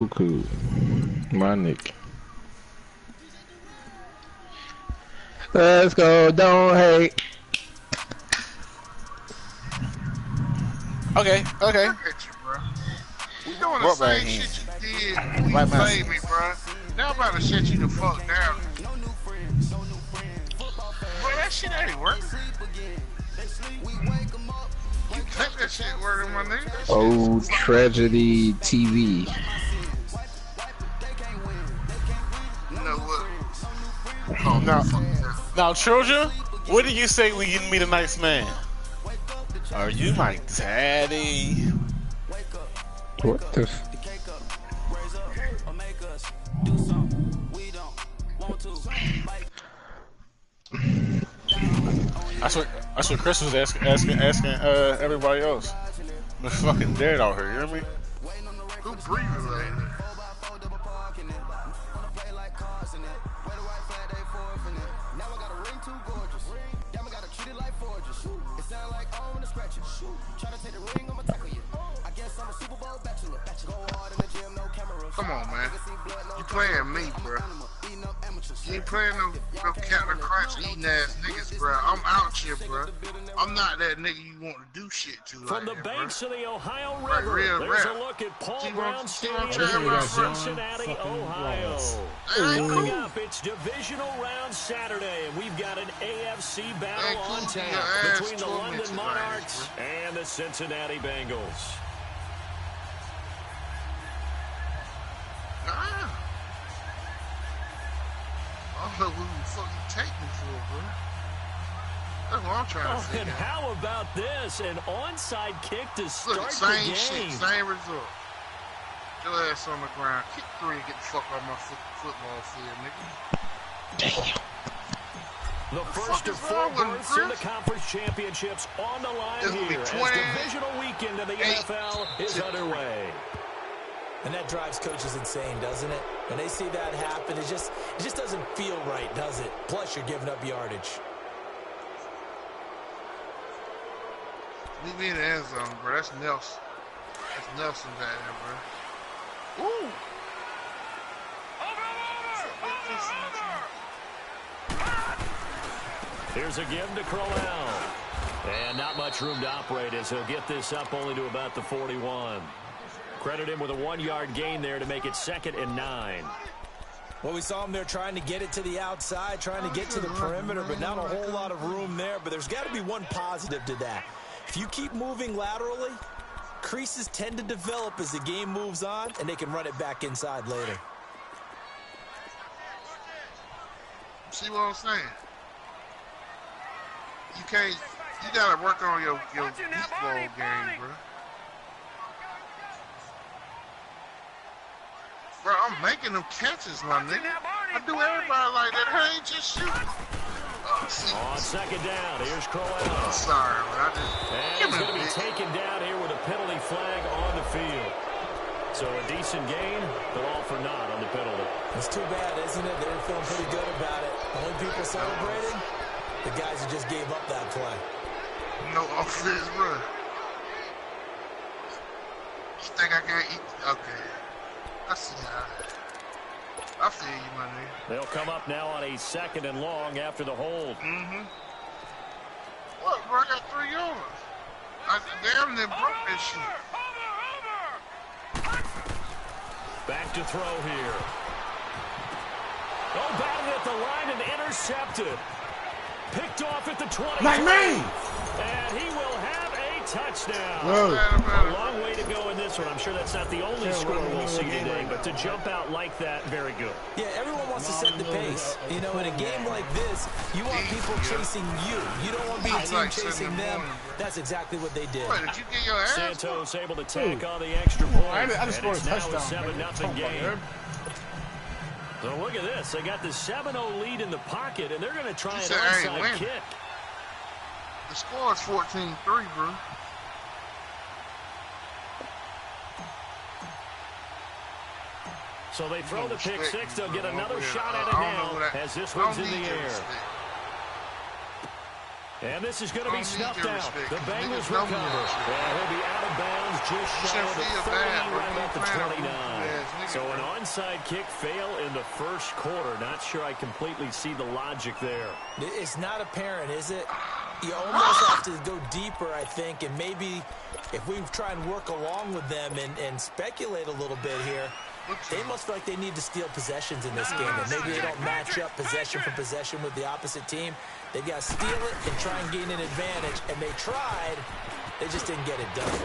Cuckoo, my Nick. Let's go, don't hate. Okay. Look at you, bro. You doing the Brought back same in. shit you did when you Right played mouse. me, bro. Now I'm about to shut you the fuck down. Bro, that shit ain't working. You think that shit working, my nigga? That shit is Oh, fucking. Tragedy TV. You know what? Calm the Now, fuck down. now, children, what do you say when you meet a nice man? Are you my daddy? What the? That's what Chris was asking everybody else. We're fucking dead out here, you hear me? Who breathing like that? Come on, man. You playing me, bro. You ain't playing no Captain Crunch eating ass niggas, bro. I'm out here, bro. I'm not that nigga you want to do shit to From like the that, bro. banks of the Ohio Like River, real there's rap. a look at Paul See what Brown I'm Stadium trying here in about, bro? Cincinnati, Ohio. That ain't Coming cool. up, it's divisional round Saturday, and we've got an AFC battle Ain't cool on to tap your ass between the London tormented like Monarchs this, bro. and the Cincinnati Bengals. Ah. I don't know who the fuck you take me for, bro. That's what I'm trying to Oh, figure and out. how about this? An onside kick to Look, start same the shit, game. same result. Your ass on the ground. Kick three and get the fuck off my football field, nigga. The fuck first of is four wrong with him, berths in the Chris? conference championships on the line It's gonna be here as 20, divisional weekend of the NFL is underway. And that drives coaches insane, doesn't it? When they see that happen, it just doesn't feel right, does it? Plus, you're giving up yardage. Meet me in the end zone, bro. That's Nelson. That's Nelson back there, bro. Ooh. Here's a give to Crowell. And not much room to operate as he'll get this up only to about the 41. Credit him with a 1-yard gain there to make it 2nd and 9. Well, we saw him there trying to get it to the outside, trying to get to the perimeter, but not a whole lot of room there. But there's got to be one positive to that. If you keep moving laterally, creases tend to develop as the game moves on, and they can run it back inside later. See what I'm saying? You gotta work on your deep ball game, bro. Bro, I'm making them catches, my nigga. I do everybody like that. I ain't just shooting. See. On 2nd down, here's Crowell. I'm sorry, but I just... And he's going to be taken down here with a penalty flag on the field. So a decent gain, but all for naught on the penalty. It's too bad, isn't it? They were feeling pretty good about it. Only people celebrating, the guys who just gave up that play. No offense, bro. You think I can't eat? Okay. I see how. I feel you, my nigga. They'll come up now on a 2nd and long after the hold. Mm-hmm. What, bro? I got 3 yards. I damn near broke this shit. Back to throw here. Oh, batted at the line and intercepted. Picked off at the 20. Like me! And he will have a touchdown. Whoa. A long way to go in this one. I'm sure that's not the only score we'll see today, but to jump out like that, very good. Yeah, everyone wants to set the pace. You know, in a game like this, you want people chasing you. You don't want to be a team chasing them. That's exactly what they did. What, did you get your ass? Santos able to tack on the extra point. I just and scored a it's now touchdown. a 7-0 game. So look at this. They got the 7-0 lead in the pocket, and they're going to try an onside kick. The score is 14-3, bro. So they throw the pick six. They'll get another shot at it now as this one's in the air. And this is going to be snuffed out. Respect. The Bengals Niggas know me recover. that shit. And he'll be out of bounds just shy of the 30, right about the 29. So an onside kick fail in the first quarter. Not sure I completely see the logic there. It's not apparent, is it? You almost have to go deeper, I think, and maybe if we try and work along with them and speculate a little bit here, they must feel like they need to steal possessions in this game, and maybe they don't match up possession for possession with the opposite team. They've got to steal it and try and gain an advantage, and they tried. They just didn't get it done.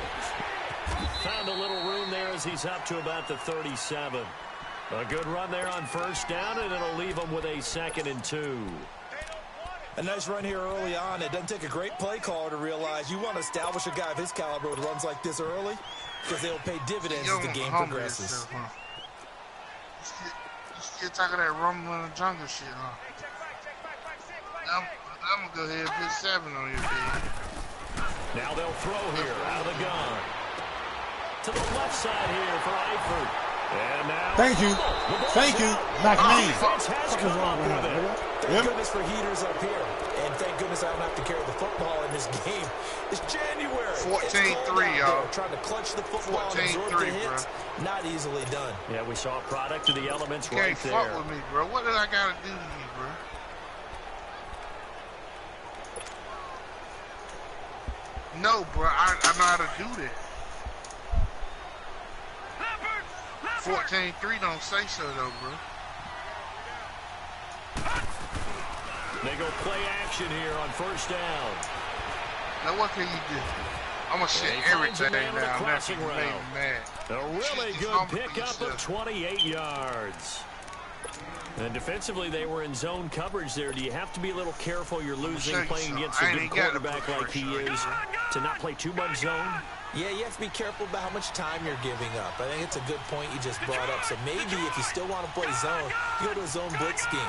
Found a little room there as he's up to about the 37. A good run there on first down, and it'll leave him with a 2nd and 2. A nice run here early on. It doesn't take a great play caller to realize you want to establish a guy of his caliber with runs like this early because they'll pay dividends as the game progresses. Yourself, huh? You still talking that rumble in the jungle shit, huh? I'm going to go ahead and put 7 on your bed. Now they'll throw here out of the gun. To the left side here for Eifert. And now... Thank you. Thank you. McNeil. Defense has come up with it. Thank goodness for heaters up here. And thank goodness I don't have to carry the football in this game. It's January. 14-3, y'all. Trying to clutch the football and absorb the hits. Bro. Not easily done. Yeah, we saw a product of the elements you right can't there. fuck with me, bro. What did I got to do to you, bro? No, bro. I know how to do that. 14-3 don't say so, though, bro. They go play action here on first down. Now, what can you do? I'm going to shut everything down. That's what made me mad. A really good pickup of 28 yards. And defensively, they were in zone coverage there. Do you have to be a little careful you're losing playing against a good quarterback like he is to not play too much zone? Yeah, you have to be careful about how much time you're giving up. I think it's a good point you just brought up. So maybe if you still want to play zone, you go to a zone blitz scheme.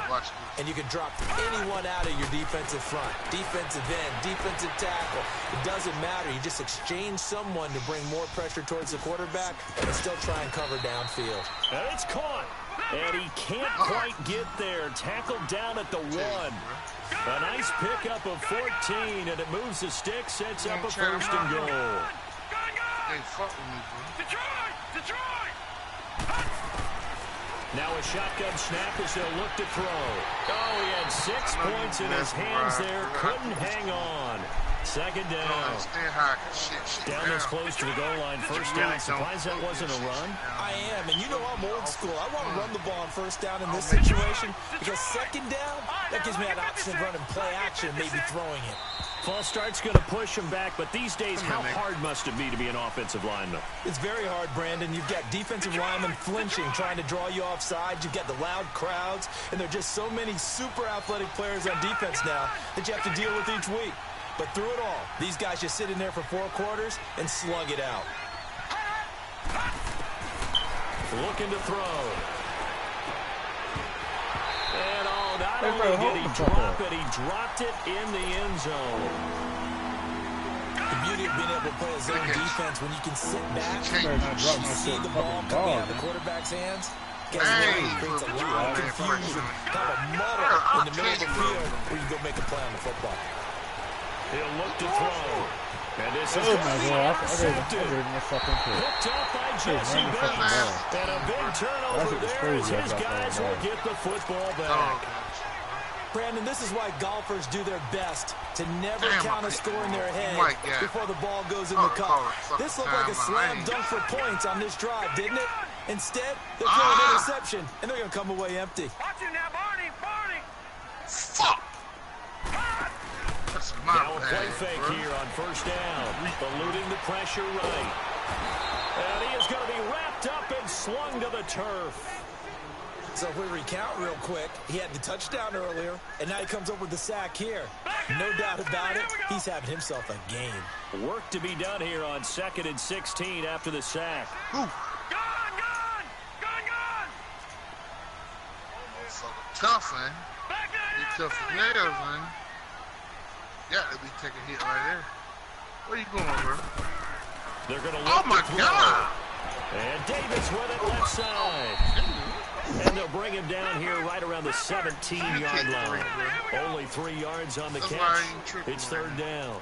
And you can drop anyone out of your defensive front. Defensive end, defensive tackle. It doesn't matter. You just exchange someone to bring more pressure towards the quarterback and still try and cover downfield. And it's caught. And he can't quite get there. Tackled down at the 1. A nice pickup of 14, and it moves the stick, sets up a 1st and goal. Hey, fuck with me, bro. Detroit! Now a shotgun snap as they'll look to throw. Oh, he had 6 points in his hands there. Couldn't hang on. 2nd down. Down this close to the goal line. First down. Surprised that wasn't a run? I am, and you know I'm old school. I want to run the ball on first down in this situation because 2nd down, that gives me that option of running play action and maybe throwing it. False start's going to push him back, but these days, how hard must it be to be an offensive lineman? It's very hard, Brandon. You've got defensive linemen flinching, trying to draw you off sides. You've got the loud crowds, and there are just so many super athletic players on defense now that you have to deal with each week. But through it all, these guys just sit in there for 4 quarters and slug it out. Looking to throw. And not only did he drop it, he dropped it in the end zone. The beauty of being able to play a zone defense when you can sit back and see the ball coming out of the quarterback's hands. Creates a lot of confusion, kind of muddle in the middle of the field where you go make a play on the football. He'll look to throw. And this is intercepted. Hooked up by Jesse Bates. And a big turnover there as his guys will get the football back. Brandon, this is why golfers do their best to never count a score in their head before the ball goes in the cup. This looked like a slam dunk for points on this drive, didn't it? Instead, they're throwing an interception, and they're going to come away empty. Watch it now, Barney! Fuck! Now a play fake here on first down. Eluding the pressure right. And he is going to be wrapped up and slung to the turf. So if we recount real quick, he had the touchdown earlier, and now he comes up with the sack here. No doubt about it, he's having himself a game. Work to be done here on 2nd and 16 after the sack. Gone! Tough, man. You tough as nails, man. Got to be taking a hit right there. Where you going, bro? They're going to look God! And Davis with it left side. And they'll bring him down here right around the 17-yard line. Only 3 yards on the catch. It's third down.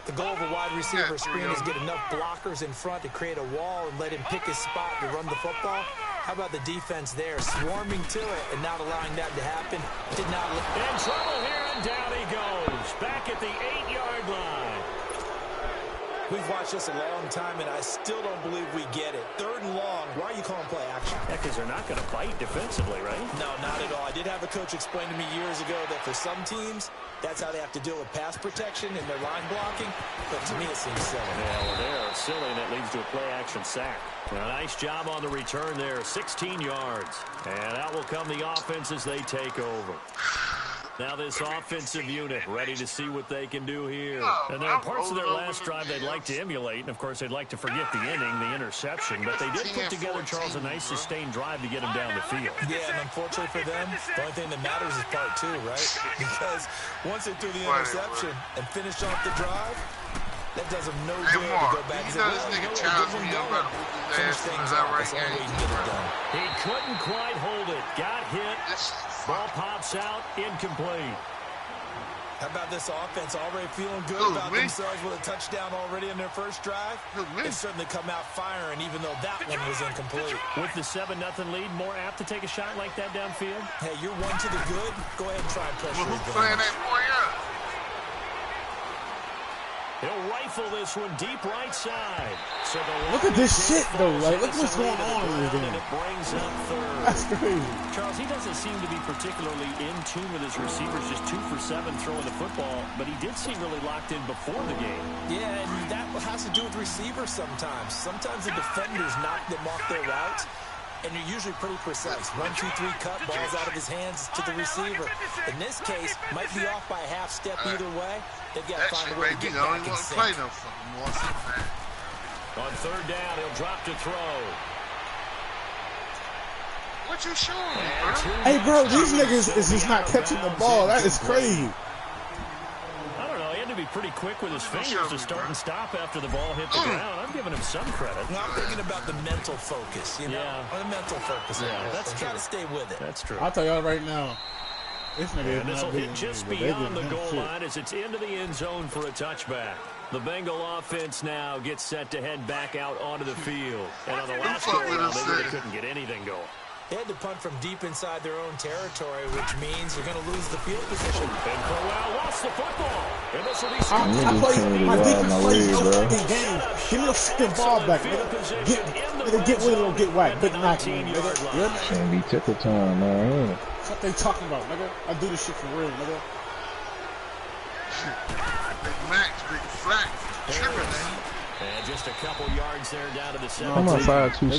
The goal of a wide receiver screen is get enough blockers in front to create a wall and let him pick his spot to run the football. How about the defense there, swarming to it and not allowing that to happen? Did not look in trouble here, and down he goes. Back at the 8-yard line. We've watched this a long time, and I still don't believe we get it. Third and long. Why are you calling play action? Yeah, because they're not going to bite defensively, right? No, not at all. I did have a coach explain to me years ago that for some teams, that's how they have to deal with pass protection and their line blocking. But to me, it seems silly. Yeah, well, they're silly, and that leads to a play-action sack. Well, nice job on the return there, 16 yards. And out will come the offense as they take over. Now this offensive unit ready to see what they can do here. And there are parts of their last drive they'd like to emulate. And, of course, they'd like to forget the inning, the interception. But they did put together, Charles, a nice sustained drive to get them down the field. Yeah, and unfortunately for them, the only thing that matters is part 2, right? Because once they threw the interception and finished off the drive, that does them no good to go back and say, well, this nigga Charles me about finish things off. That's the only way you can get it done. He couldn't quite hold it. Got hit. Ball pops out, incomplete. How about this offense already feeling good about themselves with a touchdown already in their first drive? They certainly come out firing, even though that one was incomplete. With the 7-0 lead, more apt to take a shot like that downfield? Hey, you're one to the good. Go ahead and try and pressure who's playing that boy up? He'll rifle this one deep right side. So look at this shit, though. Like, look what's going on in this game. It brings up third. That's crazy. Charles, he doesn't seem to be particularly in tune with his receivers, just 2 for 7 throwing the football, but he did seem really locked in before the game. Yeah, and that has to do with receivers sometimes. Sometimes the defenders knock them off their routes, and you're usually pretty precise. 1, 2, 3 cut, balls out of his hands to the receiver. In this case, might be off by a half step either way. They've got to find a way to get back in sync. On third down, he'll drop to throw. What you showing me, bro? Hey, bro, these niggas is just not catching the ball. That is crazy. I don't know. He had to be pretty quick with his fingers to start and stop after the ball hit the ground. I'm giving him some credit. Well, I'm thinking about the mental focus, you know? Yeah. Or the mental focus. Yeah, that's true. Got to stay with it. That's true. I'll tell y'all right now. This nigga and this will hit just beyond the goal line as it's into the end zone for a touchback. The Bengal offense now gets set to head back out onto the field. And on the last go around, they really couldn't get anything going. They had to punt from deep inside their own territory, which means you're going to lose the field position. And Corral lost the football. And this will be I play my defense plays no fucking game. Give me a fucking ball back, nigga. Get with it or get whacked. Big knock, nigga. Can't be tickle time, man. What they talking about, nigga? I do this shit for real, nigga. Big Max, big flat, tripping, man. And just a couple yards there down to the 17. I'm on 5-2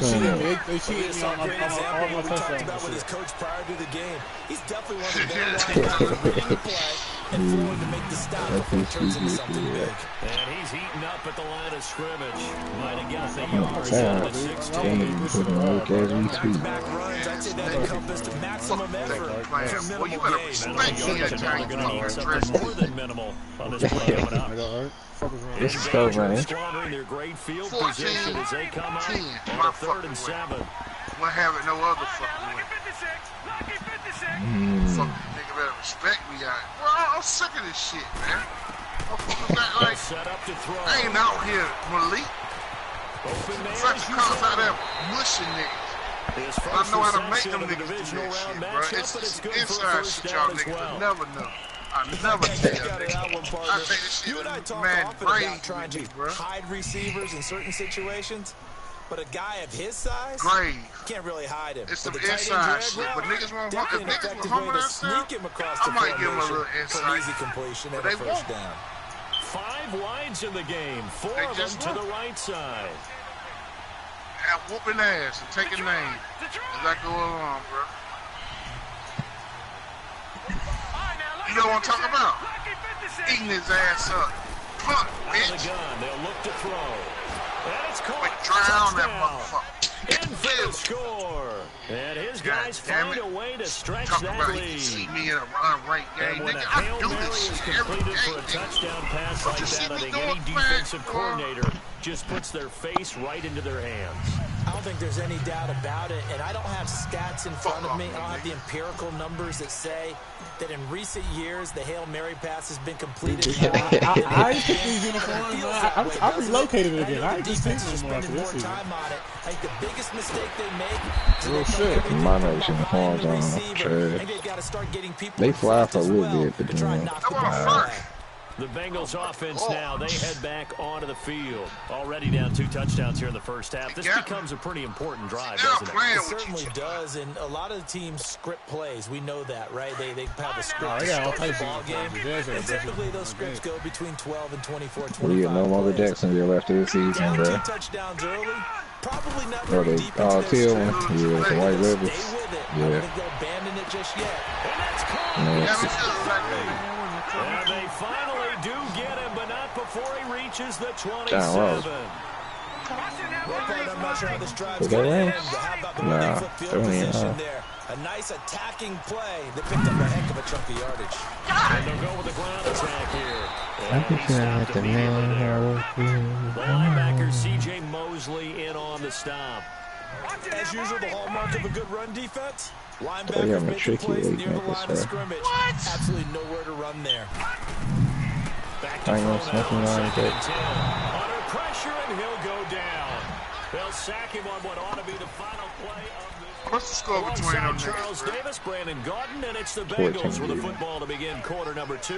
They cheated me on my touchdown. About with his coach prior to the game. He's definitely one of the better wide reading the play and forward to make the stop before it turns into something big. And he's heating up at the line of scrimmage. Might have got the yards out of the 16. Back-to-back runs, I'd say that encompassed maximum effort for a minimal gain. More than minimal on this play coming up. This is so funny. Squandering their great field position as they come out on 3rd and 7. We'll have it no other fucking way. Fucking nigga better respect me out. Bro, I'm sick of this shit, man. Like, set up to throw. I ain't out here, Malik. Fresh comes out there mushing niggas. I know how to make them niggas do that shit, bro. It's inside shit y'all niggas will never know. I never tell you that. I think this shit You and I talk man often about trying to hide receivers in certain situations, but a guy of his size can't really hide him. It's some inside shit, but niggas won't humble themselves. I might give them a little insight, easy completion but and they a first down. 5 wides in the game, 4 of them to the right side. And whooping ass and taking names as I go along, bro. You know what I'm talking about? Eating his ass up. Punt, bitch. Out of the gun, they'll look to throw. And it's caught. Drown that motherfucker. In for the score. And his guys find a way to stretch that lead. See me in a unranked game. And when a Nigga, Hail I do Mary this is shit every completed day. for a touchdown pass like that, I think any defensive coordinator just puts their face right into their hands. I'll think there's any doubt about it, and I don't have stats in front of me. I don't have the empirical numbers that say that in recent years the Hail Mary pass has been completed. I ain't picked these uniforms. I relocated it again. I ain't just seen them more after this season. I think the biggest mistake they make real shit. My nation uniforms on trash. They fly for a little bit, but then the Bengals offense now, they head back onto the field. Already down 2 touchdowns here in the first half. This becomes a pretty important drive, doesn't it? It certainly does, and a lot of the teams script plays. We know that, right? They have a script to start the ball game. And typically those scripts go between 12 and 24, 25 we are no longer Jacksonville after this season, bro. 2 touchdowns early. Probably not Bro, very they deep into their Teal stretch. one. Yeah, the White Rebels. Stay with it. Yeah. I don't think they'll abandon it just yet. And that's caught. And they finally do get him, but not before he reaches the 27. I'm not sure how this drive's going to end, but how about the running foot field position there? A nice attacking play that picked up a heck of a chunk of yardage. And they'll go with the ground attack here. I think at the man. The linebacker C.J. Mosley in on the stop. As usual, the hallmark of a good run defense. They Linebackers have a making tricky plays league near the makers, line of sir. scrimmage. Absolutely nowhere to run there. Back to I know throw something now, like 2nd that. and 10. Under pressure, and he'll go down. They'll sack him on what ought to be the final play of this. What's the score between them Alongside Charles niggas, bro? Davis, Brandon Gaudin, and it's the Bengals with the football to begin quarter number 2.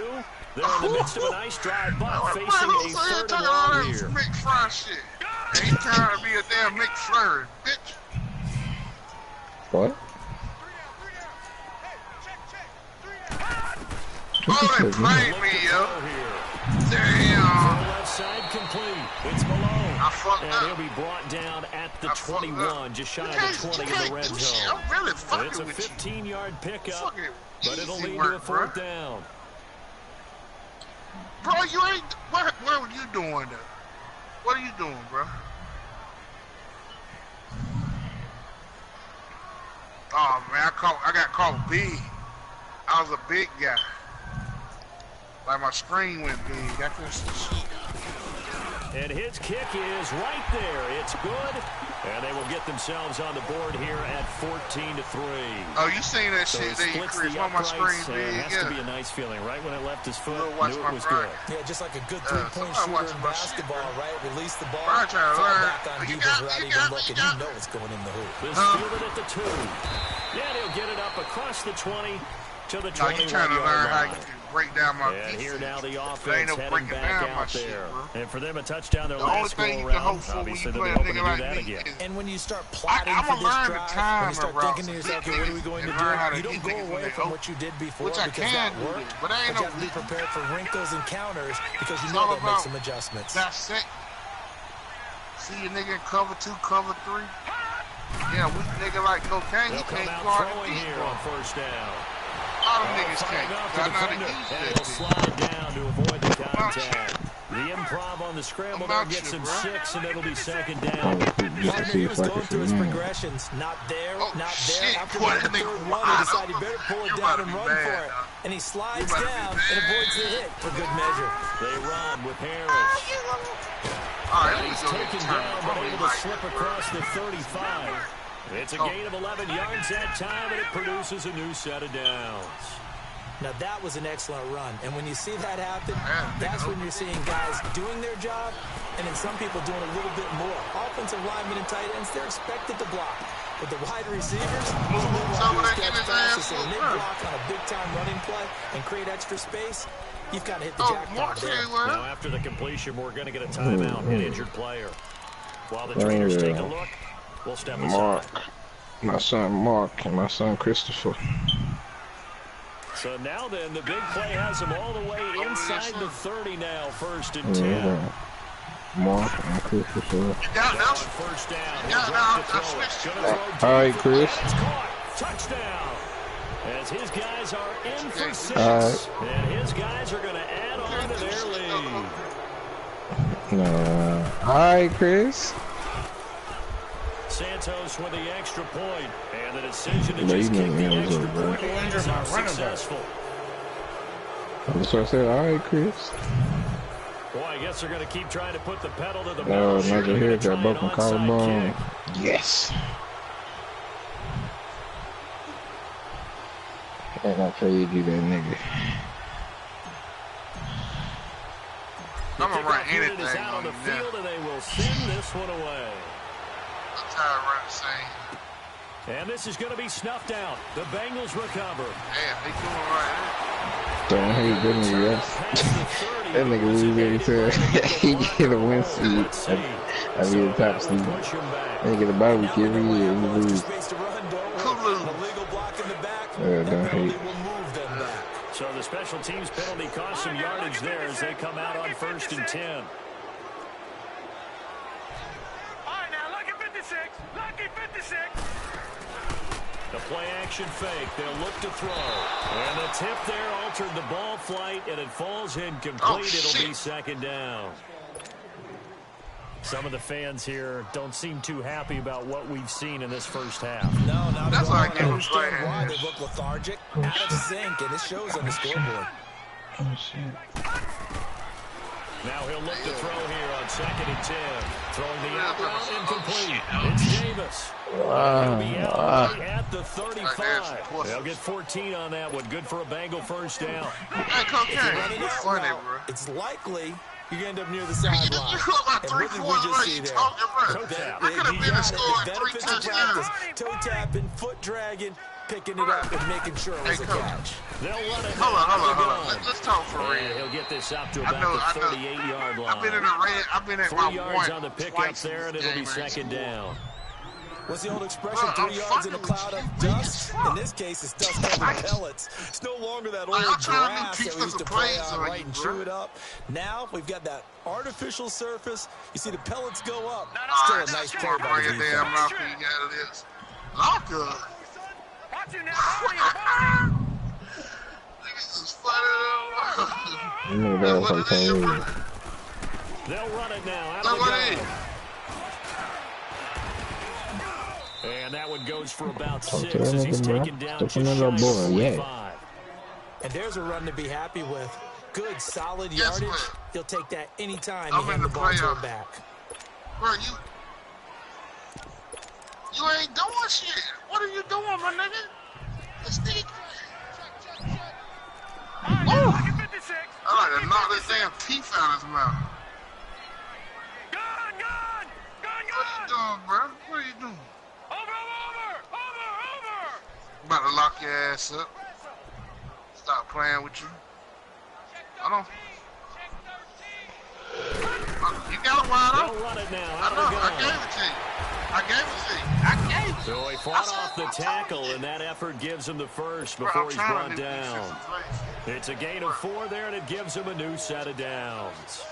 They're in the midst of a nice drive, but facing a 3rd and long here. McFly shit. Ain't trying to be a damn McFlurry, bitch. What? Oh, they played me, yo. Damn. Left side complete. It's Malone. I fucked And up. he'll be brought down at the I fucked 21, up. just shy of You the can't 20 in the red do shit. zone. I'm really It's fucking a with you. 15-yard pickup, Fucking but it'll easy lead work, to a 4th bro. down. Bro, you ain't. What are you doing though? What are you doing, bro? Oh man, I got caught big. I was a big guy. Like my screen went big. I couldn't see shit. And his kick is right there. It's good. And they will get themselves on the board here at 14-3. Oh, you seen that So shit he there, splits Chris? the On my uprights, screen and big, it has to be a nice feeling. Right when it left his foot, watch knew my it was good. Yeah, just like a good three-point shooter in basketball, right? Release the ball, Brian trying to fall learn. back on You defense got- without you even got- looking. you got- You know it's going in the hoop. This fielded at the 2. Yeah, he'll get it up across the 20 to the No, you trying to 21-yard learn how line. you can break down my And defense. here now the There ain't offense no heading breaking back down my out shit, there. bro. And for them a touchdown their The only last thing you go can around, hope for when you obviously play they'll a be hoping to nigga do like that me again. is And when you start plotting I'ma for this learn the drive, time when you start around thinking to some yourself, big okay, what are we niggas going to and do? learn how to You don't hit go niggas when away they from open. what you did before Which I because can that do worked. that, but I ain't you no have to be bitch. prepared for wrinkles and counters because you It's know all they'll make about some adjustments. dissect. See a nigga in cover 2, cover 3. Yeah, weak nigga like cocaine, They'll he come can't out guard throwing the deep, here bro. on 1st down. All them niggas Firing can't. off I the know how to defender, use and that he'll shit. slide down to avoid the contact. The improv on the scramble I'm there out gets you, him bro. 6, and it'll be 2nd down. Just to Gardner, see he if was I going can through his see. progressions. Not there, Oh, not there. shit. After Boy, about the that nigga third run, wild. he decided he better pull You it about down to and be run mad, for it. dog. And he slides You about to be down mad. and avoids the hit for good measure. They run with Harris. All right, He's let's go taken turn. down, but able to slip across the 35. It's a gain of 11 yards that time, and it produces a new set of downs. Now, that was an excellent run. And when you see that happen, that's when you're seeing guys doing their job and then some people doing a little bit more. Offensive linemen and tight ends, they're expected to block. But the wide receivers, all they want to do is catch passes. So when they block on a big-time running play and create extra space, you've got to hit the jackpot there. Now, after the completion, we're going to get a timeout, an injured player. While the trainers take a look, we'll step aside. Mark. My son Mark and my son Christopher. So now then, the big play has him all the way inside the 30 now, 1st and 10. Mark and Christopher. Now on 1st down, he'll drop to throw it. Gonna throw All right, Chris. It's caught. Touchdown. As his guys are in for 6. And his guys are going to add on to their lead. All right, Chris. Santos with the extra point, and the decision to just kick the extra point is unsuccessful. That's what I said. All right, Chris. Well, I guess they're going to keep trying to put the pedal to the metal. Oh, Nigga here got broken collarbone. Yes. I got trade you that nigga. I'm gonna run anything out on the field, and they will send this one away. I'm tired of running the same. And this is going to be snuffed out. The Bengals recover. Yeah, they doing right. Don't hate good nigga, yes. That nigga really said he get a win seat. I mean, the top seat. They get a barbecue every year. We lose. Don't hate. So the special teams penalty cost some yardage there as they come out on 1st and 10. All right, now lucky 56. Lucky 56. The play action fake. They'll look to throw. And the tip there altered the ball flight, and it falls incomplete. It'll be 2nd down. Some of the fans here don't seem too happy about what we've seen in this first half. No, not That's at all. why I give them Why they look lethargic, out of sync, and it shows on the scoreboard. Oh, shit. Now he'll look to throw here on 2nd and 10. Throwing the out route incomplete. It's Davis. He'll be out at the 35. They'll get 14 on that one. Good for a Bengal first down. Hey, Cocaine, you're funny, bro. It's likely you're going to end up near the sideline. You look like And what did we just see there? I could have been a score in 3 touchdowns. Toe tapping, foot dragging, picking it up, and making sure it was a catch. They'll run it. Hold on. Let's talk for real. He'll get this out to about the 38-yard line. I've been in the red. I've been at 3 my yards one on the pickup there, and it'll be game, 2nd down. What's the old expression, 3 yards in a cloud of dust? In this case, it's dust-covered pellets. It's no longer that old grass that we used to play on, right, and chew it up. Now, we've got that artificial surface. You see the pellets go up. Still a nice play by the defense. Lock up. Watch it now. Niggas is funny. They'll run it now out of the gun. And that one goes for about 6 as he's taken down just shy of 45. And there's a run to be happy with. Good, solid yardage. He'll take that anytime you hand the ball to him back. Bro, you ain't doing shit. What are you doing, my nigga? The stick. Oh! I like to knock this damn teeth out of his mouth. Gun! What are you doing, bro? What are you doing? Over! I'm about to lock your ass up. Stop playing with you. I don't. You got it wide open. They'll run it now. I know. I gave it to you. So he fought off the tackle, and that effort gives him the first before he's brought down. It's a gain of 4 there, and it gives him a new set of downs.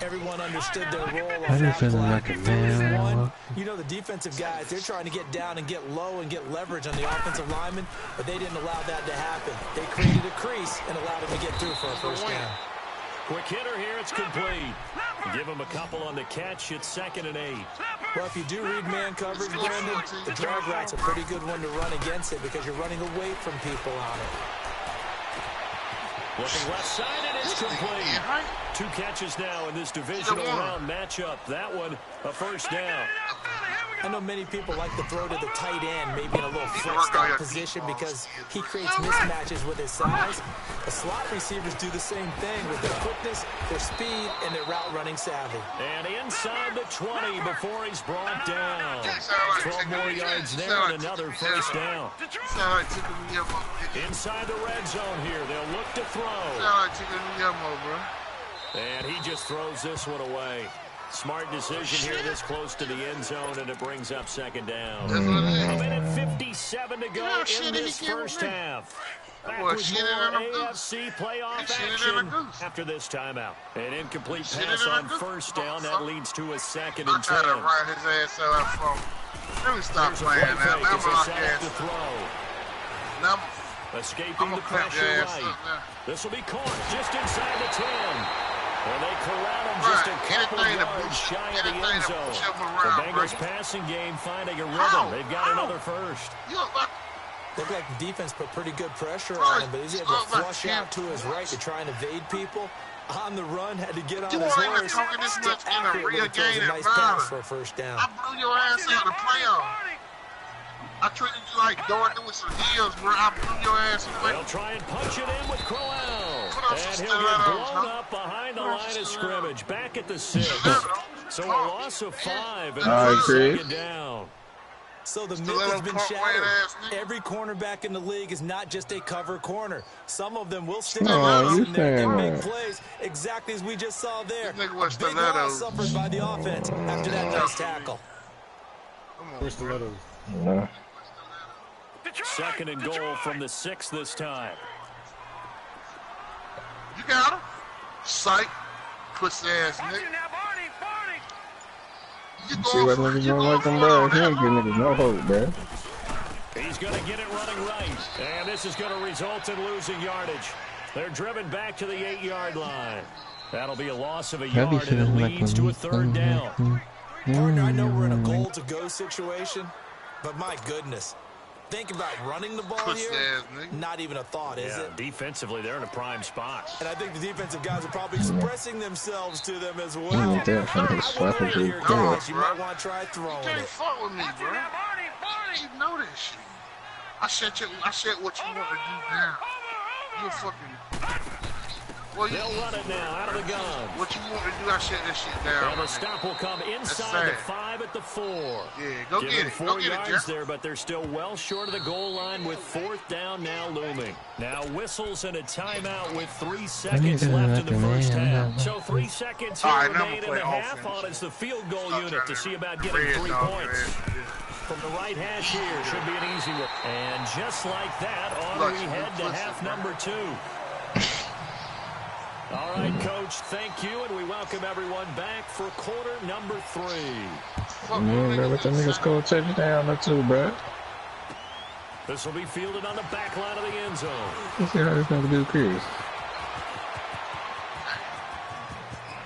Everyone understood their role on that feeling like a man. You know, the defensive guys, they're trying to get down and get low and get leverage on the offensive lineman, but they didn't allow that to happen. They created a crease and allowed him to get through for a first down. Quick hitter here, it's complete. Give him a couple on the catch, it's 2nd and 8. Well, if you do read man coverage, Brandon, the drag route's a pretty good one to run against it because you're running away from people on it. Looking left side, and it's complete. 2 catches now in this divisional round matchup. That one, a first down. I know many people like to throw to the tight end, maybe in a little flex-out position because he creates mismatches with his size. The slot receivers do the same thing with their quickness, their speed, and their route-running savvy. And inside the 20 before he's brought down. 12 more yards there and another first down. Inside the red zone here, they'll look to throw. And he just throws this one away. Smart decision here this close to the end zone, and it brings up 2nd down. A minute 57 to go in this first half. Back with more AFC playoff action after this timeout. An incomplete pass on first down. That leads to a 2nd and 10. I tried to ride his ass out from. Let me stop playing now. It's a set to throw. Now, escaping the pressure right. This will be caught just inside the 10. And they corral him just a couple of yards shy of the end zone. The Bengals passing game finding a rhythm. They've got another first. Looked like the defense put pretty good pressure on him, but he's able to flush out to his right to try and evade people. On the run, had to get on You his weren't even horse. talking this much in a real game Nice pass for a first down. I blew your ass out of the playoff. I treated you like Dort with some heels, bro. I blew your ass away. They'll try and punch it in with Crowell. Put And he'll get blown up behind the line of scrimmage. Back at the 6. So a loss of 5 and All right, Chris. second down. So the myth has been shattered. Every cornerback in the league is not just a cover corner. Some of them will stick around and make plays, exactly as we just saw there. Big loss suffered by the offense after that nice tackle. Where's Stilettos? Yeah. Second and goal from the 6 this time. You got him. Psych. Pussy ass nigga. See what niggas don't like them, bro. He ain't giving niggas no hope, bro. He's going to get it running right. And this is going to result in losing yardage. They're driven back to the 8-yard line. That'll be a loss of a yard, and it leads to a third down. Partner, I know we're in a goal-to-go situation, but my goodness. Think about running the ball here. Not even a thought, is it? Defensively, they're in a prime spot. And I think the defensive guys are probably expressing themselves to them as well. You want that fucking slapping to the Guys, you might want to try throwing You can't it. fuck with me, bro. You know that shit. I said what you want to do now. You fucking... Well, They'll run it now out of the gun. What you want to do, I shut that shit down. And the stop will come inside the 5 at the 4. Yeah, go Give get him it. 4 Go get yards it, there, but they're still well short of the goal line with 4th down now looming. Now whistles and a timeout with 3 seconds left in the first half. So 3 seconds here remain in the half on as the field goal unit to see about getting 3 points. From the right hash here, should be an easy one. And just like that, on we head to half number 2. All right, Coach, thank you, and we welcome everyone back for quarter number 3. Man, bro, let the niggas go touchdown or 2, bro. This will be fielded on the back line of the end zone. Let's see how this gonna do, Chris.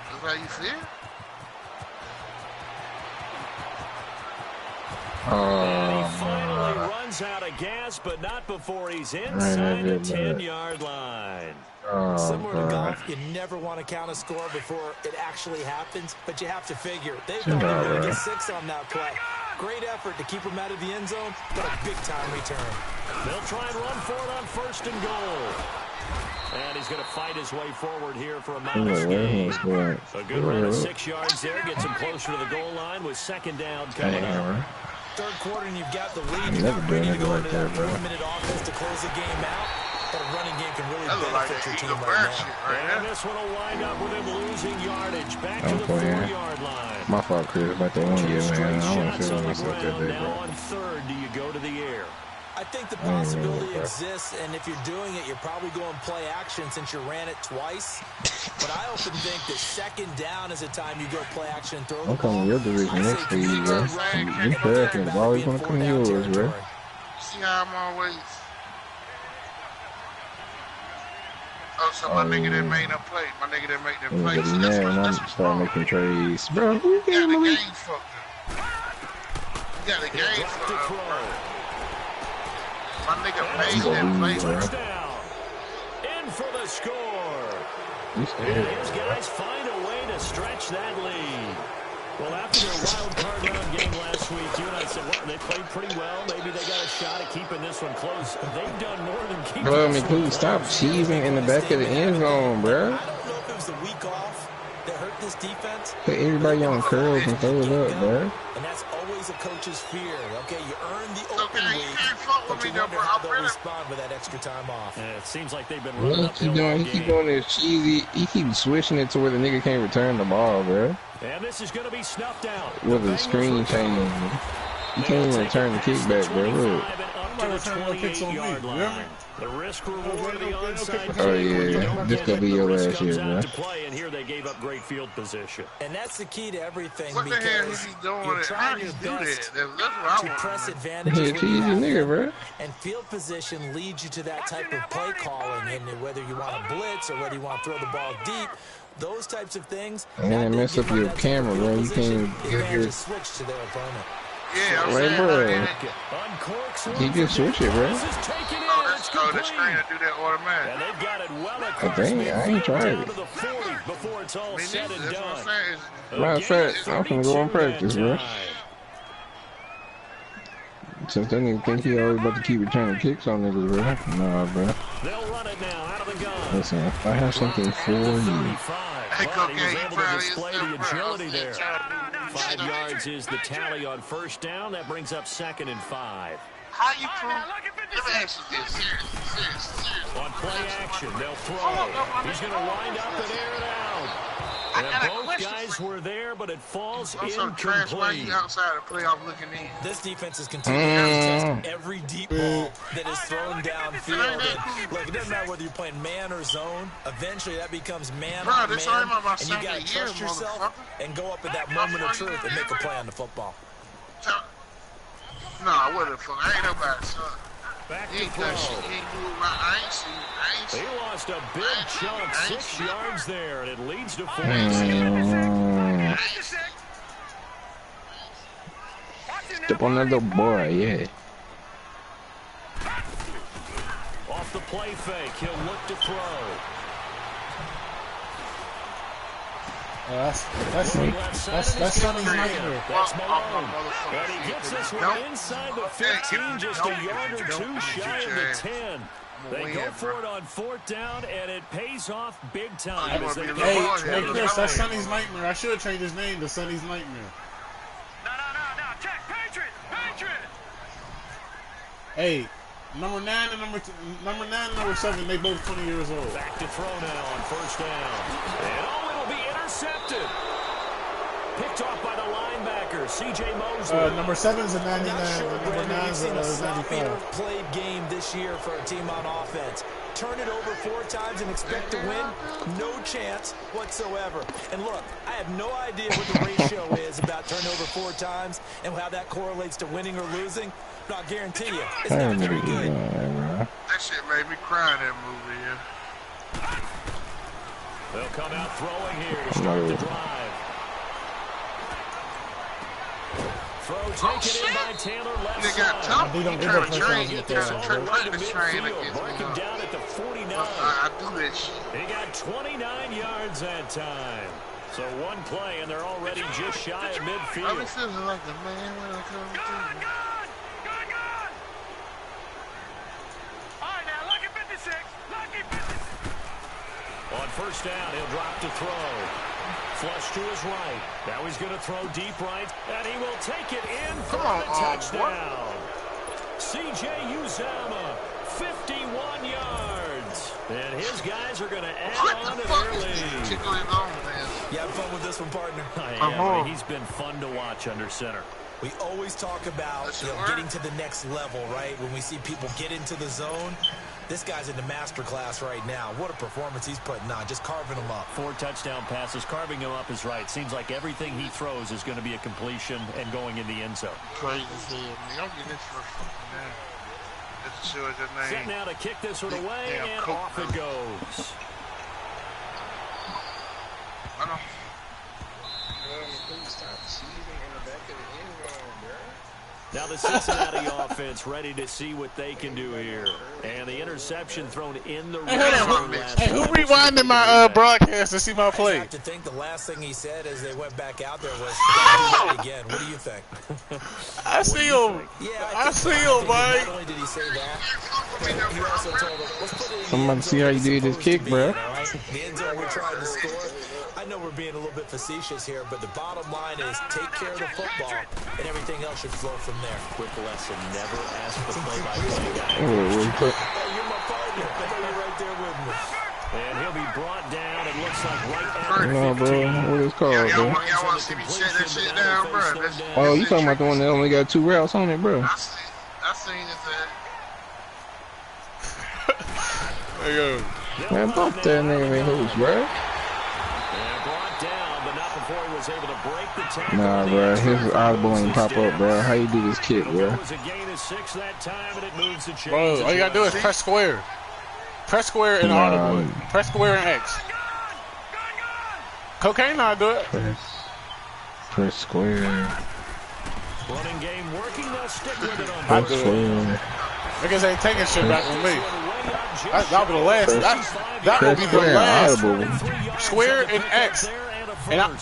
That's how you feel? And he finally runs out of gas, but not before he's inside the 10-yard line. Similar to golf, you never want to count a score before it actually happens, but you have to figure they thought they were going to get 6 on that play. Great effort to keep him out of the end zone, but a big-time return. They'll try and run for it on 1st and goal. And he's going to fight his way forward here for a modest gain. A good run of 6 yards there, gets him closer to the goal line with 2nd down coming up. Third quarter, and you've got the lead. You're not ready to go into that 4-minute offense to close the game out. But a running game can really benefit your team right now. And this one will wind up with him losing yardage back to the 4-yard line. My fault, Chris. About the 1 year, man. I want to feel on the myself that ground. day, Now bro. on 3rd, do you go to the air? I think the possibility exists, and if you're doing it, you're probably going play action since you ran it twice. But I often think that 2nd down is a time you go play action and throw the I'm ball. coming your division next to you, bro. You fast and always want to come yours, bro. See how I'm always... Oh, so my nigga that made them play. My nigga that made them play. But now I'm start making trades. Bro, who You got the game game fucked up. You got the game fucked up, bro. My nigga made them play. Touchdown. In for the score. And his guys find a way to stretch that lead. Well, after their wild card round game last week, you and I said, well, they played pretty well. Maybe they got a shot at keeping this one close. They've done more than keep Bro, this one please stop cheesing in the back of the end zone, bro. I don't know if it was the week off that hurt this defense. Put everybody on curls and throw it up, bro. And that's always a coach's fear. Okay, you earn the open Okay, you week, can't fuck with but me, you though, wonder bro. how I'm they'll really... respond with that extra time off. And it seems like they've been What running he keep doing? He keep doing this cheesy. He keep switching it to where the nigga can't return the ball, bro. And this is going to be snuffed out. With a screen change. You can't even return the kickback, bro. Look. The risk reward of the onside Oh, kick when you yeah. don't This get could it, be the your risk last comes year, out man. to play, and here they gave up great field position. And that's the key to everything What the hell because is he doing? you're How trying he your do best that? That's what I to want press to know. advantages He a when you cheesy have nigga, them. bro. And field position leads you to that type of play calling, and whether you want to blitz or whether you want to throw the ball deep, those types of things. And then it mess up your camera, bro. You can't get your... switch to their opponent. Yeah, I'm Right, saying, bro. He just switch it, bro. Oh, the screen to do that automatic. And they've got it well I ain't tried it. to the 40 before it's all said and done. Matter of fact, I'm gonna go on practice, bro. Since that nigga think he always about to keep returning kicks on niggas, bro. Nah, bro. They'll run it now out of the gun. Listen, if I have something for you. Hey, But he was Cocaine, able to probably display is the still agility there. 5 yards is the tally on first down. That brings up 2nd and 5. How you prove? Let me ask you this. Serious. On play action, they'll throw. He's going to wind up and air it out. And both guys were there, but it falls incomplete. Outside the play, I'm looking in. This defense is continuing to test every deep ball that is thrown downfield. And look, it doesn't matter whether you're playing man or zone. Eventually, that becomes man on man, and you got to trust yourself and go up at that moment of truth and make a play on the football. Nah, what the fuck? I ain't nobody, son. Back He to ain't throw. done shit. He ain't moved around. I ain't seen. He lost a big chunk, 6 yards there, and it leads to 4. Step on that little boy, yeah. Off the play fake, he'll look to throw. That's Sonny's nightmare. That's Malone. And he gets this one inside the 15, just a yard or 2 shy of the 10. They go for it on 4th down, and it pays off big time. Hey, Chris, that's Sonny's nightmare. I should have changed his name to Sonny's nightmare. No. Check. Patriot. Hey, number 9 and number 7, they both 20 years old. Back to throw now on 1st down. And it'll be intercepted. Picked off by the linebacker, C.J. Mosley. Number 7's a 99, Sure, and number Brandon, 9's we've seen a a sloppier 95. played game this year for a team on offense. Turn it over 4 times and expect to win? No chance whatsoever. And look, I have no idea what the ratio is about turnover 4 times and how that correlates to winning or losing. But I'll guarantee you, it's not very good. That shit made me cry in that movie, yeah. They'll come out throwing here to start the drive. Throw taken in by Taylor left They got side. tough. They don't You give trying up to first train, downs you with trying that, to bro. run this train Midfield, against mark me. him down at the 49. I do that shit. He got 29 yards that time. So 1 play, and they're already just shy of I be midfield. feeling like the man when I come through. Gun. All right, now, lucky 56. Lucky 56. On 1st down, he'll drop to throw. Flush to his right. Now he's going to throw deep right, and he will take it in for the touchdown. C.J. Uzama, 51 yards. And his guys are going to add on to their lead. You having fun with this one, partner? Yeah, he's been fun to watch under center. We always talk about getting to the next level, right? When we see people get into the zone. This guy's in the master class right now. What a performance he's putting on, just carving them up. 4 touchdown passes. Carving him up is right. Seems like everything he throws is going to be a completion and going in the end zone. Crazy as hell, man. I'm getting this first fucking down. Just to show his name. Set now to kick this one away, and off it goes. I know. Now the Cincinnati offense ready to see what they can do here. And the interception thrown in the red zone last Hey, who time. rewinded my broadcast to see my I play? have to think the last thing he said as they went back out there was, "Gotta do that again." What do you think? I see him. Yeah, I see him, Not Mike. only did he say that, but he also told him, "Let's put it in I'm about to see how you did this kick, bro. The end zone we're trying to score. I know we're being a little bit facetious here, but the bottom line is take care of the football, and everything else should flow from there. Quick lesson, never ask the play-by-play guy. Hey, you're my partner. I know you're right there with me. And he'll be brought down, it looks like right at the No, 15. bro. What is called, Y'all bro? want to see me shut that shit down, bro? Oh, you talking about the one that only got 2 routes on it, bro? I seen it, There you go. Man, bump that nigga in hoops, bro. And brought down, but not before he was able to break the tackle. Nah, bro. His eyeball ain't pop up, bro. How you do this kick, bro? It was a gain of 6 that time, and it moves the chains. Bro, all you gotta do is press square. Press square and audible. Press square and X. Cocaine not do it. Press square. Running game working. They'll stick with it on Niggas ain't taking shit back from me. That was the last. That will be the last. Square and X. And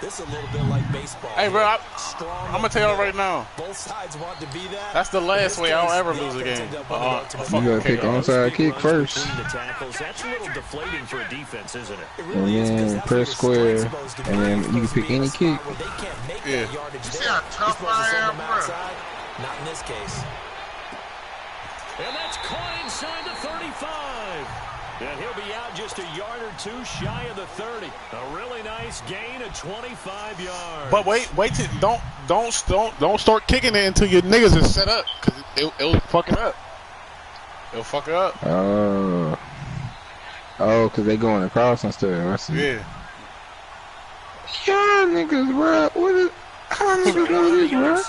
this is a little bit like baseball. Hey, bro, I'm going to tell y'all right now. Both sides want to be that. That's the last way I'll ever lose a game. You gotta pick onside kick first. That's a little deflating for a defense, isn't it? And then press square. And then you can pick any kick. Yeah. See how tough I am, bro? Not in this case. And that's caught inside the 35. And he'll be out just a yard or two shy of the 30. A really nice gain of 25 yards. But wait till don't start kicking it until your niggas is set up, cause it'll fuck it up. It'll fuck it up. Cause they going across and stuff. I see. Yeah. Yeah, niggas, bro. What is? How niggas do this, bro?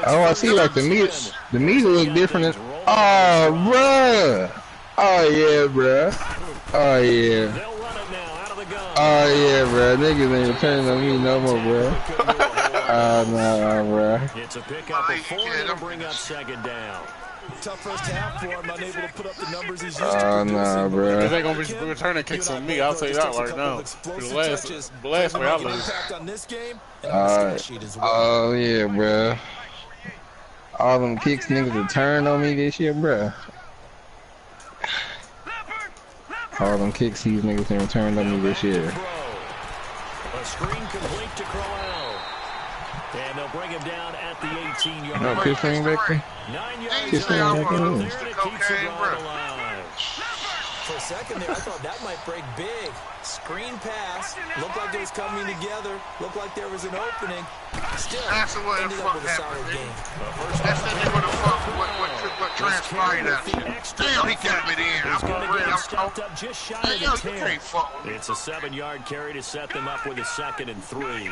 Oh, I see. Like the meat look different. Bruh. Oh yeah, bro. Oh yeah. Oh yeah, bro. Niggas ain't returning on me no more, bro. Nah, bro. It's a pickup of 4 to bring up second down. Tough first half for him, unable to put up the numbers he's used to. Nah, bro. They ain't gonna be returning kicks on me. I'll tell you that right now. The last way I lose. Oh yeah, bro. All them kicks niggas return on me this year, bro. All them kicks these niggas done returned on me this year. A screen complete to Crowell. And they'll bring him down at the 18-yard line. No, kiss ring back there. 9 yards Kiss ring back in. there, and it keeps it right alive. For a second there, I thought that might break big. Screen pass. Looked like it was coming together. Looked like there was an opening. Still, that's what ended up with a solid game. That's what the fuck what transpired out there. Damn, he got me there. It's a 7-yard carry to set them up with a 2nd and 3.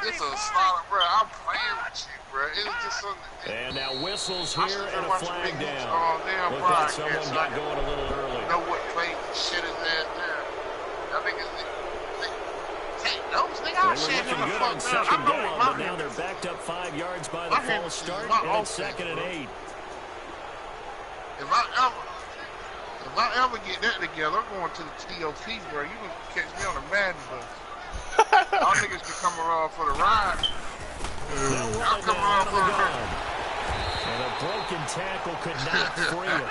It's a solid, bro. I'm playing with you, bro. It was just something. And now whistles here and a flag down. Oh, damn, Looked like someone got going a little early. Know what play shit is that there? That niggas take those. Nigga, I'm shitting in the fuck down. I know what but now they're backed up 5 yards by the false start, and it's 2nd and 8. If I ever get that together, I'm going to the TOP, bro. You can catch me on the Madden bus. Y'all niggas can come around for the ride. Y'all come around for the ride. And a broken tackle could not free him.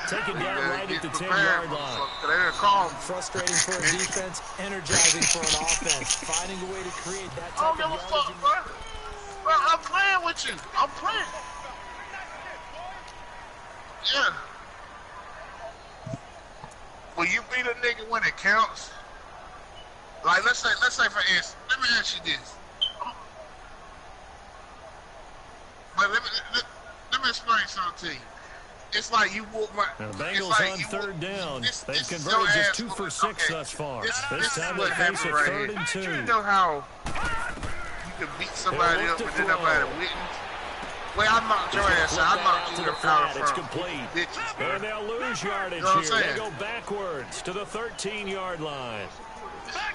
Taken down right at the 10-yard line. Frustrating for a defense, energizing for an offense. Finding a way to create that type of yardage. Fuck, bro, I'm playing with you. I'm playing. Yeah. Will you beat a nigga when it counts? Like, let's say for instance, let me ask you this. But let me explain something to you. It's like you whoop my. The Bengals on 3rd down. They've converted just 2 for 6 thus far. This time they face a 3rd and 2. You know how you can beat somebody up and then nobody witness? Well, I knocked your ass out. I knocked you out of It's complete. Bitches, and they'll lose yardage here. They go backwards to the 13-yard line.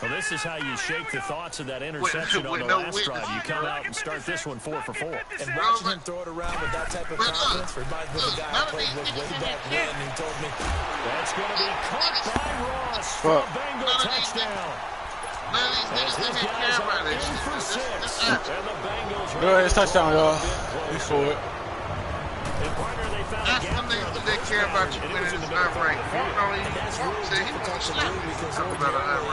Well, this is how you shake the thoughts of that interception on the last drive. You come out and start this one 4 for 4. And watching him throw it around with that type of confidence reminds me of the guy I played with way back when. He told me that's going to be caught by Ross for a Bengal touchdown. As his guys are in for 6. And the Bengals. Go ahead, it's touchdown, y'all. We for it. That's one thing that they care about you when it's not right.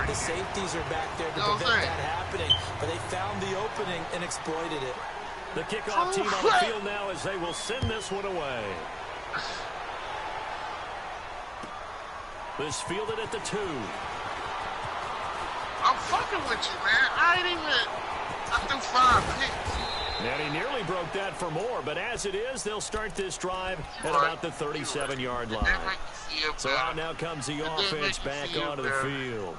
The safeties are back there to prevent that happening, but they found the opening and exploited it. The kickoff team on the field now as they will send this one away. This fielded at the 2. I'm fucking with you, man. I threw 5 picks. And he nearly broke that for more, but as it is, they'll start this drive at about the 37-yard line. So out now comes the offense back onto the field.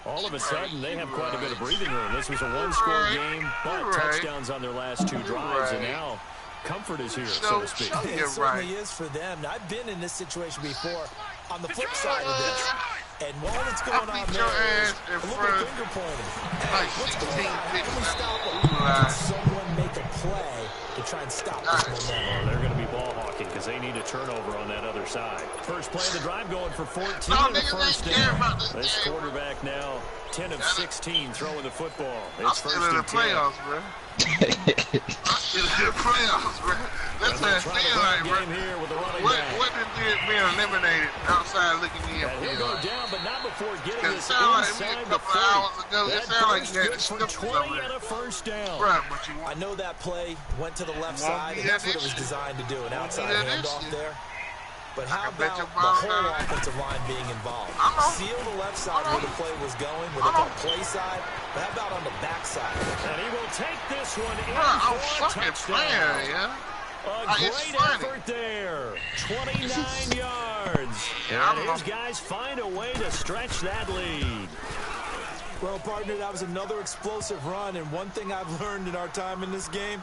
All of a sudden, they have quite a bit of breathing room. This was a 1-score game, but touchdowns on their last 2 drives, and now comfort is here, so to speak. It certainly is for them. I've been in this situation before. On the flip side of this, And while it's going on your ass in front of finger pointing. like What's 16 going on? How do we stop it? bitches. Can someone make a play to try and stop this momentum? They're going to be ball hawking because they need a turnover on that other side. First play of the drive going for 14 No, in the niggas first ain't care down. about this This game. quarterback now 10 of 16 throwing the football. I'm It's still first in the and 10. playoffs, bro. I'm still in the playoffs, bro. That's how it feel like, bro. Game here with the running What back. did being eliminated outside looking in And he'll feel go like? down, but not before getting It this sounded like me inside a the couple 30. of hours ago. It That sounded like burst you had good the for sniffles 20 over and there. a first down. Right, but you I know that play went to the left Won't side, be and that's that what it was issue. designed to do, an Won't outside be that handoff issue. there. But how can bet about your the bottom whole line. offensive line being involved? I know. Seal the left side I know. where the play was going, where I they call know. play side. But how about on the back side? And he will take this one in Bro, I'm for a fucking touchdown. playing, yeah. A It's great funny. effort there. 29 yards. Yeah, I And don't his know. guys find a way to stretch that lead. Well, partner, that was another explosive run, and one thing I've learned in our time in this game,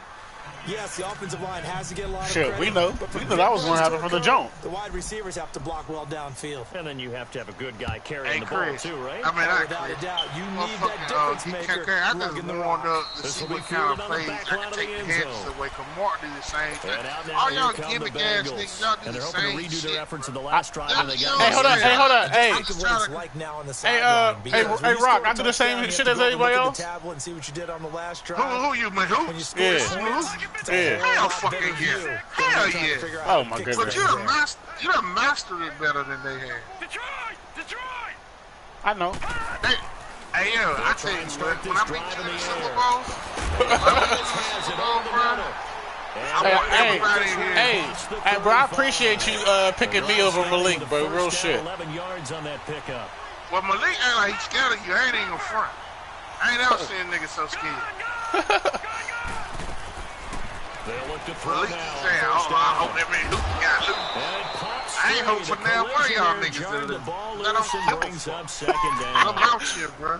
yes, the offensive line has to get a lot of Shit, credit. we know. But for We knew that was big gonna plays happen to from the occur, jump. The wide receivers have to block well downfield. And then you have to have a good guy carrying Hey, the ball Chris. too, right? I mean, Without a doubt, you need that difference maker I lugging just the warmed rock. up to This see will be what kind of fielded on the plays back I line can of the take the end heads zone. away. Cause Mark do the same thing. And out now, All here y'all come the gimmick ass Bengals. niggas, y'all do And they're the hoping to same redo shit. their efforts in the last drive, and they got Hey, hold on. Hey, hold on. Hey, Think of what it's like now on the hey, sideline, hey, because when hey, you Rock, score a I do the same touchdown, you shit have as to go everybody look at else? the tablet and see what you did on the last drive. Who you, man? Who? When you score Yeah. points, it's a Yeah. whole Hell lot fucking better yeah. view than Hell trying to yeah. figure out Oh, how to my kick goodness. But something you done mastered it better than they had. Detroit! Detroit! I know. Hey, yo, I tell you what, when I beat you in the Super Bowl, Hey, bro, I appreciate you picking me over Malik, bro. Real shit. 11 yards on that pickup. well, Malik act like he's scared of you. I ain't even front. I ain't ever seen niggas so scared. They'll look to throw Malik now. saying, First oh, I down. hope that man Luke got Luke. And it pops I ain't free. hope for The now one of y'all collision niggas there jarred to the ball let loose them and flip brings them. up second I'm down. out here, bro.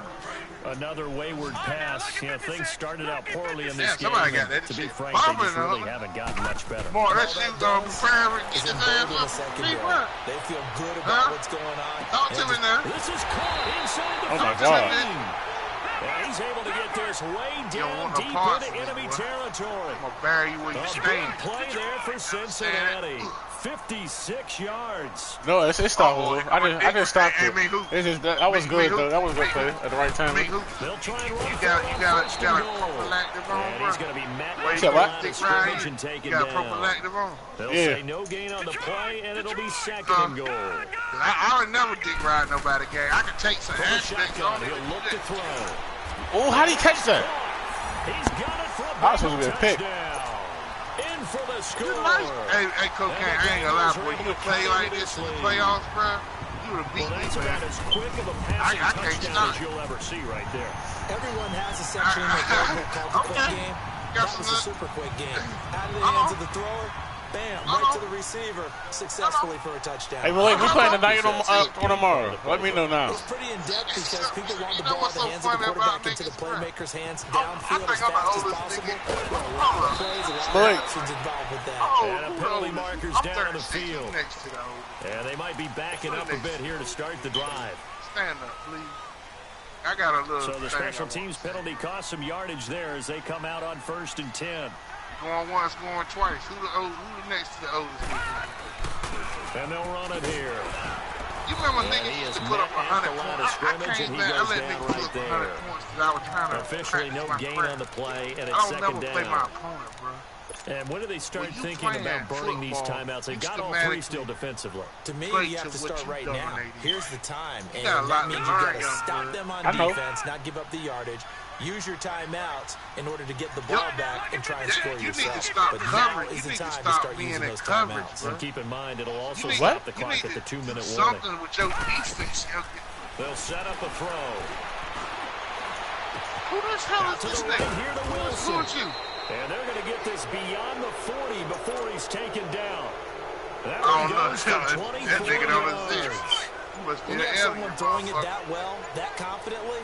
Another wayward pass. You know, things started out poorly in this Yeah, game. somebody got and that to be shit frank, they bombing, just really huh? haven't gotten much better. Boy, that shit gonna be forever. is Get his embedded in the ass up. secondary. Big run. They feel good Huh? about what's going on. Talk and to me just- now. This is caught inside the Oh, my 15. God. And he's able to get this way don't down want no deep parts into of it, enemy boy. territory. I'm gonna bury you where you A stay. big play there for Cincinnati. 56 yards. No, it's stoppable. I just stopped Hey, it. me who? It's just that was Me good who? though. That was good play at the right time. Me who? They'll try and run You for got it a on first and goal. prophylactic on, And bro. he's going to be met Wait, at said the what? line of Dick scrimmage Ryan, and taken you got a down. prophylactic on. They'll Yeah. say no gain on the play, and it'll be second and goal. I would never dick ride nobody game. I can take some From the aspects shotgun, on it. he'll look to throw. Oh, how did he catch that? He's got it for a That was supposed to be a pick. touchdown. In for the score. Hey, Cocaine, I ain't gonna lie, boy. You play like this in the playoffs, bro, you would have beat Well, me, that's about man. as quick of a passing I can't touchdown stop. as you'll ever see right there. Everyone has a section in their playbook called the quick Okay. game. Got That some was a good- super quick game. Out of the hands of the thrower, bam, right to the receiver, successfully for a touchdown. Hey, Malik, we playing tonight or tomorrow? Let me know now. It's pretty in-depth because people want the You know ball what's in the so hands of the funny quarterback about into the niggas, bro? playmaker's hands I downfield think as I'm the fast as oldest possible. nigga. There are a lot of plays, a lot of Malik. options involved with that. Oh, And a who penalty knows? marker's I'm down on the 36, field. next to the old. And they might be backing up a bit here to start the drive. Stand up, please. I got a little So the thing special I teams want to say. penalty cost some yardage there as they come out on 1st and 10. Going once, going twice. Who the next to the oldest nigga? And they'll run it here. You remember And niggas he used is to put up met at the 100 line of points? I scrimmage, came and he back. I goes let down niggas right put up there. 100 points because I was trying to Officially practice no my gain craft. on the play, and I it's don't second never play my down. opponent, bro. And when do they start When you thinking about playing burning these football, timeouts? They've you got all three schematically still defensively. To me, Play you have to to what start you right now. dominated. Here's the time, and got a lot that to means you learn, got to young stop man. them on I know. defense, not give up the yardage. Use your timeouts in order to get the ball back and try and score You need to yourself. stop But now covering. is You the need to time to stop start being using in those coverage, timeouts. bro. And keep in mind, it'll also You need- stop the you clock need at the to 2-minute do warning. something with your defense. They'll set up a throw. Who the hell Out is to this the right nigga? here to Who Wilson. is you? And they're going to get this beyond the 40 before he's taken down. That I one don't know. goes for That 24 nigga don't yards. exist. He must be When the you have someone alien, throwing it motherfucker. that well, that confidently,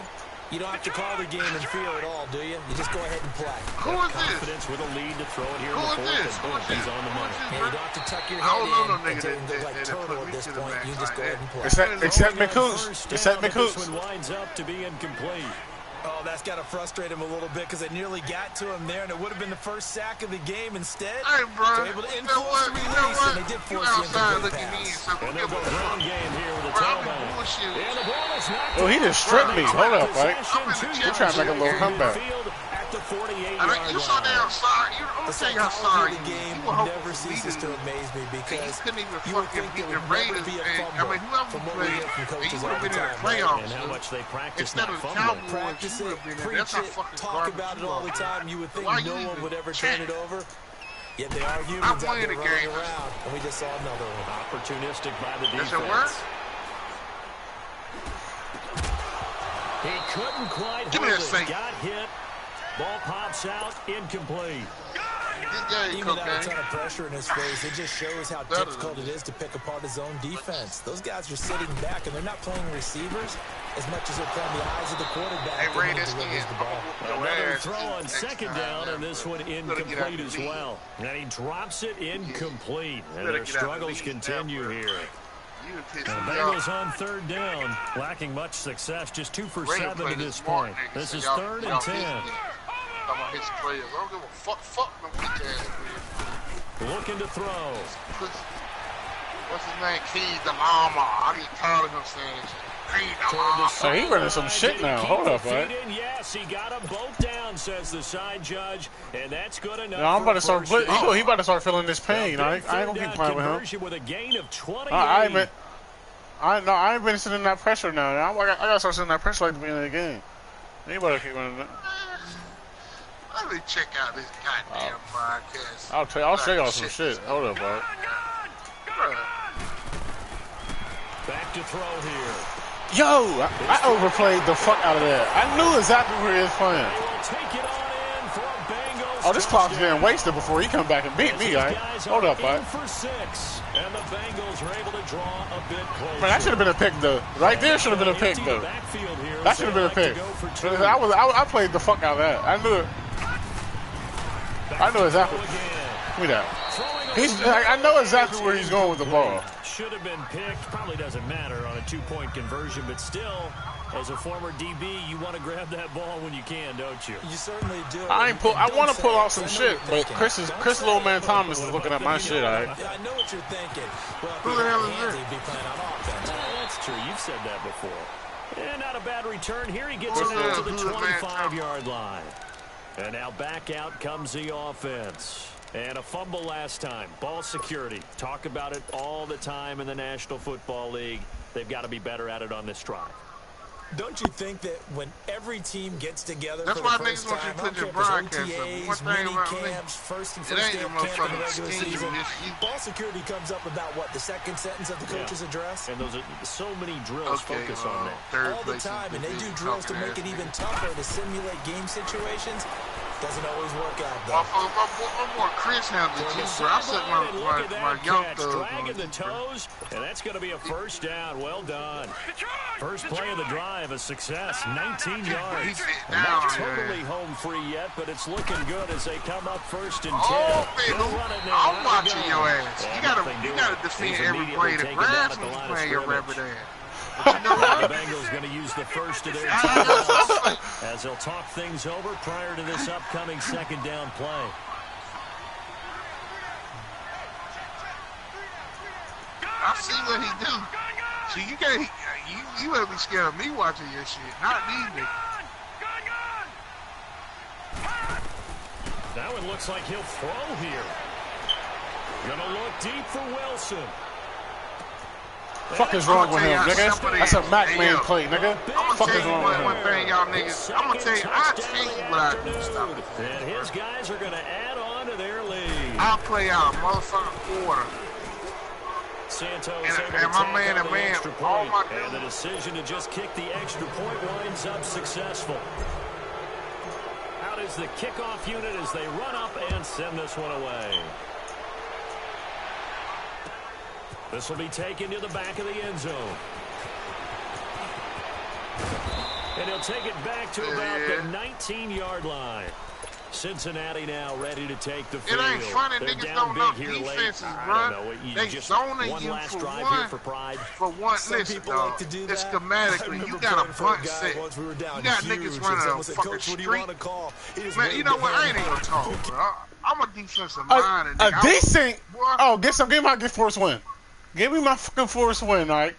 You don't have to call the game in fear at all, do you? You just go ahead and play. Who is this? Confidence with a lead to throw it here in the fourth. He's on the money. And you don't have to tuck your head in and look like turtle at this point. You just go ahead and play. Except McCoos. Except McCoos. This one winds up to be incomplete. Oh, that's got to frustrate him a little bit because they nearly got to him there, and it would have been the first sack of the game instead. Hey, bro. They're able to enforce the release, and they did force the incomplete pass. And they'll go ground game here with a tailback. And the ball is knocked Oh, he just stripped me. Hold up, right? You're trying to make a little comeback. The 48-yard line. You saw that outside. I'm going to tell you how sorry the game you never ceases to amaze me because you couldn't even you would fucking think beat it the would never Raiders. be a And, fumble whoever from you what we played, hear from you coaches would all have the been in the time. playoffs. And how much they practice Instead not of fumbling. Cowboys, Practice you would it, have been there. preach That's how it, fucking talk garbage about it you all are. the time. You would think Why no you one would ever check? turn it over. Yet they are I'm humans out playing there the running game. around, and we just saw another one. Opportunistic by the Does defense. it work? He couldn't quite Give me hold that it. safe. Got hit. Ball pops out. Incomplete. Even without a ton of pressure in his face, it just shows how difficult it is to pick apart his own defense. Those guys are sitting back, and they're not playing receivers as much as they're playing the eyes of the quarterback. Hey, Ray, this delivers the ball. Another throw on second down, and this one incomplete as well. And he drops it incomplete. And their struggles continue here. The Bengals on third down, lacking much success, just 2 for 7 to this point. This is 3rd and 10. I'm gonna hit some players. I don't give a fuck them bitch ass. Looking to throw. What's his name? Keys the Llama. I get tired of him saying this. Keys the Llama. So he running some shit now. Hold up, right? Yes, he got them both down, says the side judge, and that's good enough. No, I'm about to start. He about to start feeling this pain. I ain't gonna keep playing with him. With a gain of 28. I ain't been sitting in that pressure now. I gotta start sitting that pressure like the beginning of the game. Anybody keep running that? Let me check out this goddamn podcast. I'll show y'all some shit. Hold up, bro. Back to throw here. Yo, I overplayed the fuck out of that. I knew exactly where he was playing. Oh, this clock's getting wasted before he come back and beat me, right? Hold up, right? And the Bengals are able to draw a bit closer. Man, that should have been a pick, though. Right there should have been a pick, though. That should have been a pick. I played the fuck out of that. I knew it. I know exactly. Give me that. I know exactly where he's going with the ball. Should have been picked. Probably doesn't matter on a 2-point conversion, but still, as a former DB, you want to grab that ball when you can, don't you? You certainly do. I want to pull out some shit, but Chris Little Man Thomas is looking at my shit, all right? I know what you're thinking. Well, who the hell is this? He'd be playing on offense. That's true. You've said that before. And not a bad return. Here he gets it out to the 25-yard line. And now back out comes the offense. And a fumble last time. Ball security. Talk about it all the time in the National Football League. They've got to be better at it on this drive. Don't you think that when every team gets together that's for the first time, I don't care if it's OTAs, mini camps, first and first day of camp in the regular season, ball security comes up about what, the second sentence of the coach's address? And those are so many drills focus on that. All the time, and they do drills to make it even tougher to simulate game situations. Doesn't always work out, though. I'm more Chris handling too, bro. I set my young thugs dragging the toes, and that's going to be a first down. Well done. First play of the drive, a success, 19 yards. Not totally home free yet, but it's looking good as they come up 1st and 10. I'm watching your ass. You gotta defend every play. The grass when you playing your rabbit ass. The Bengals going to use the first of their timeouts as they'll talk things over prior to this upcoming second down play. I see what he do. So you can't. You better be scared of me watching your shit, not these niggas. Now it looks like he'll throw here. Gonna look deep for Wilson. Fuck is wrong with him, nigga? That's a Mac man play, nigga. Fuck is wrong with him? One thing, y'all niggas. I'm gonna tell you. I'll tell you what I do. Stop it. And his guys are gonna add on to their lead. I'll play out a motherfucking quarter. Santos and my man, and the decision to just kick the extra point winds up successful. Out is the kickoff unit as they run up and send this one away. This will be taken to the back of the end zone. And he'll take it back to about the 19-yard line. Cincinnati now ready to take the field. It ain't funny, They're niggas down don't know big here defenses, late. bro. They zoning one you last for drive one. here for pride. For one, Some listen, people dog. like to do It's that. schematically, you got a bunt set. Once we were down You got huge, niggas and running someone a said, fucking Coach, what do you street. want to call? Man, you know what? I ain't even gonna talk, bro. I'm a defensive minded. A decent. Boy. Oh, give me my first win. Give me my fucking first win, all right?